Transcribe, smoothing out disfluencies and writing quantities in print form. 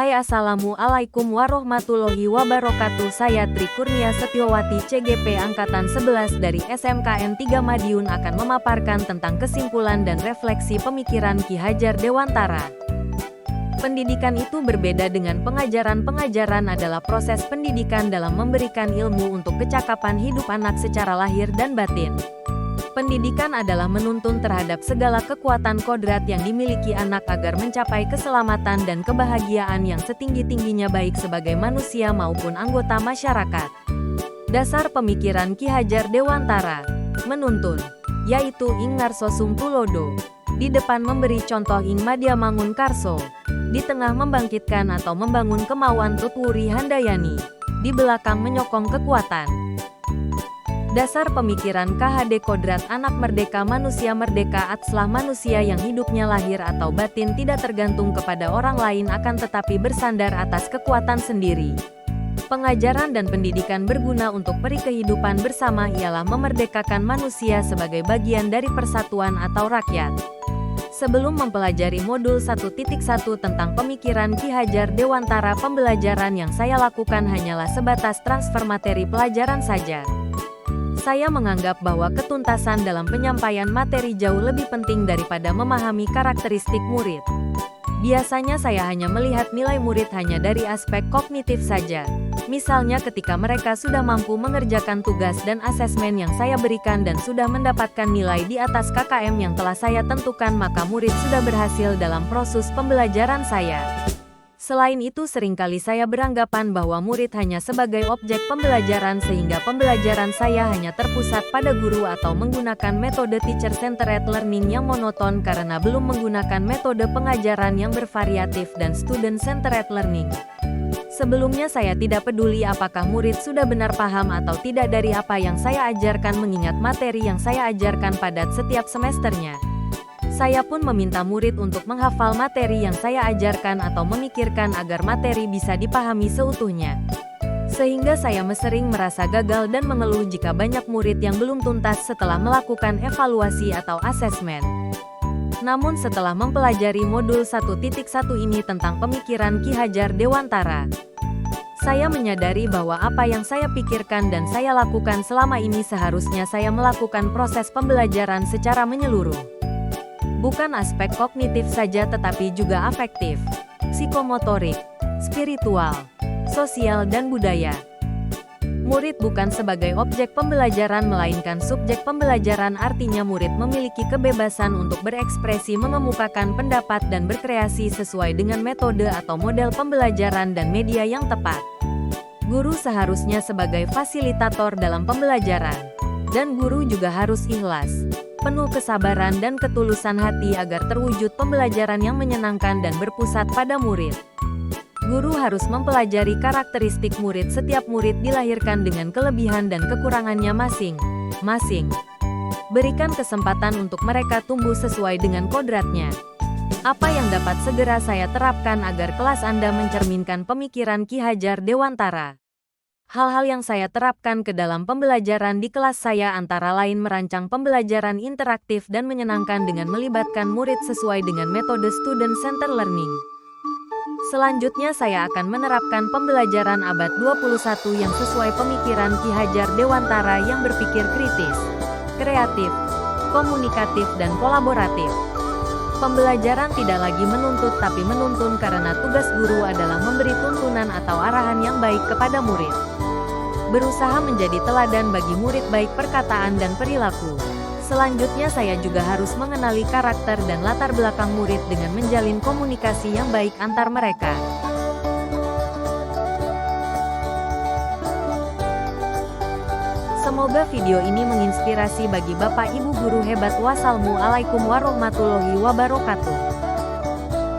Hai, Assalamualaikum warahmatullahi wabarakatuh. Saya Tri Kurnia Setiawati CGP Angkatan 11 dari SMKN 3 Madiun akan memaparkan tentang kesimpulan dan refleksi pemikiran Ki Hajar Dewantara. Pendidikan itu berbeda dengan pengajaran. Pengajaran adalah proses pendidikan dalam memberikan ilmu untuk kecakapan hidup anak secara lahir dan batin. Pendidikan adalah menuntun terhadap segala kekuatan kodrat yang dimiliki anak agar mencapai keselamatan dan kebahagiaan yang setinggi-tingginya baik sebagai manusia maupun anggota masyarakat. Dasar pemikiran Ki Hajar Dewantara menuntun, yaitu ing ngarso sumpulodo, di depan memberi contoh ing madya mangun karso, di tengah membangkitkan atau membangun kemauan tutwuri handayani, di belakang menyokong kekuatan. Dasar pemikiran KHD kodrat anak merdeka, manusia merdeka adalah manusia yang hidupnya lahir atau batin tidak tergantung kepada orang lain akan tetapi bersandar atas kekuatan sendiri. Pengajaran dan pendidikan berguna untuk peri kehidupan bersama ialah memerdekakan manusia sebagai bagian dari persatuan atau rakyat. Sebelum mempelajari modul 1.1 tentang pemikiran Ki Hajar Dewantara, pembelajaran yang saya lakukan hanyalah sebatas transfer materi pelajaran saja. Saya menganggap bahwa ketuntasan dalam penyampaian materi jauh lebih penting daripada memahami karakteristik murid. Biasanya saya hanya melihat nilai murid hanya dari aspek kognitif saja. Misalnya ketika mereka sudah mampu mengerjakan tugas dan asesmen yang saya berikan dan sudah mendapatkan nilai di atas KKM yang telah saya tentukan, maka murid sudah berhasil dalam proses pembelajaran saya. Selain itu, seringkali saya beranggapan bahwa murid hanya sebagai objek pembelajaran sehingga pembelajaran saya hanya terpusat pada guru atau menggunakan metode teacher-centered learning yang monoton karena belum menggunakan metode pengajaran yang bervariatif dan student-centered learning. Sebelumnya saya tidak peduli apakah murid sudah benar paham atau tidak dari apa yang saya ajarkan mengingat materi yang saya ajarkan padat setiap semesternya. Saya pun meminta murid untuk menghafal materi yang saya ajarkan atau memikirkan agar materi bisa dipahami seutuhnya. Sehingga saya sering merasa gagal dan mengeluh jika banyak murid yang belum tuntas setelah melakukan evaluasi atau asesmen. Namun setelah mempelajari modul 1.1 ini tentang pemikiran Ki Hajar Dewantara, saya menyadari bahwa apa yang saya pikirkan dan saya lakukan selama ini seharusnya saya melakukan proses pembelajaran secara menyeluruh. Bukan aspek kognitif saja tetapi juga afektif, psikomotorik, spiritual, sosial dan budaya. Murid bukan sebagai objek pembelajaran melainkan subjek pembelajaran, artinya murid memiliki kebebasan untuk berekspresi, mengemukakan pendapat dan berkreasi sesuai dengan metode atau model pembelajaran dan media yang tepat. Guru seharusnya sebagai fasilitator dalam pembelajaran, dan guru juga harus ikhlas, penuh kesabaran dan ketulusan hati agar terwujud pembelajaran yang menyenangkan dan berpusat pada murid. Guru harus mempelajari karakteristik murid. Setiap murid dilahirkan dengan kelebihan dan kekurangannya masing-masing. Berikan kesempatan untuk mereka tumbuh sesuai dengan kodratnya. Apa yang dapat segera saya terapkan agar kelas Anda mencerminkan pemikiran Ki Hajar Dewantara? Hal-hal yang saya terapkan ke dalam pembelajaran di kelas saya antara lain merancang pembelajaran interaktif dan menyenangkan dengan melibatkan murid sesuai dengan metode student-centered learning. Selanjutnya saya akan menerapkan pembelajaran abad 21 yang sesuai pemikiran Ki Hajar Dewantara yang berpikir kritis, kreatif, komunikatif dan kolaboratif. Pembelajaran tidak lagi menuntut tapi menuntun karena tugas guru adalah memberi tuntunan atau arahan yang baik kepada murid. Berusaha menjadi teladan bagi murid baik perkataan dan perilaku. Selanjutnya saya juga harus mengenali karakter dan latar belakang murid dengan menjalin komunikasi yang baik antar mereka. Semoga video ini menginspirasi bagi Bapak Ibu guru hebat. Wassalamualaikum warahmatullahi wabarakatuh.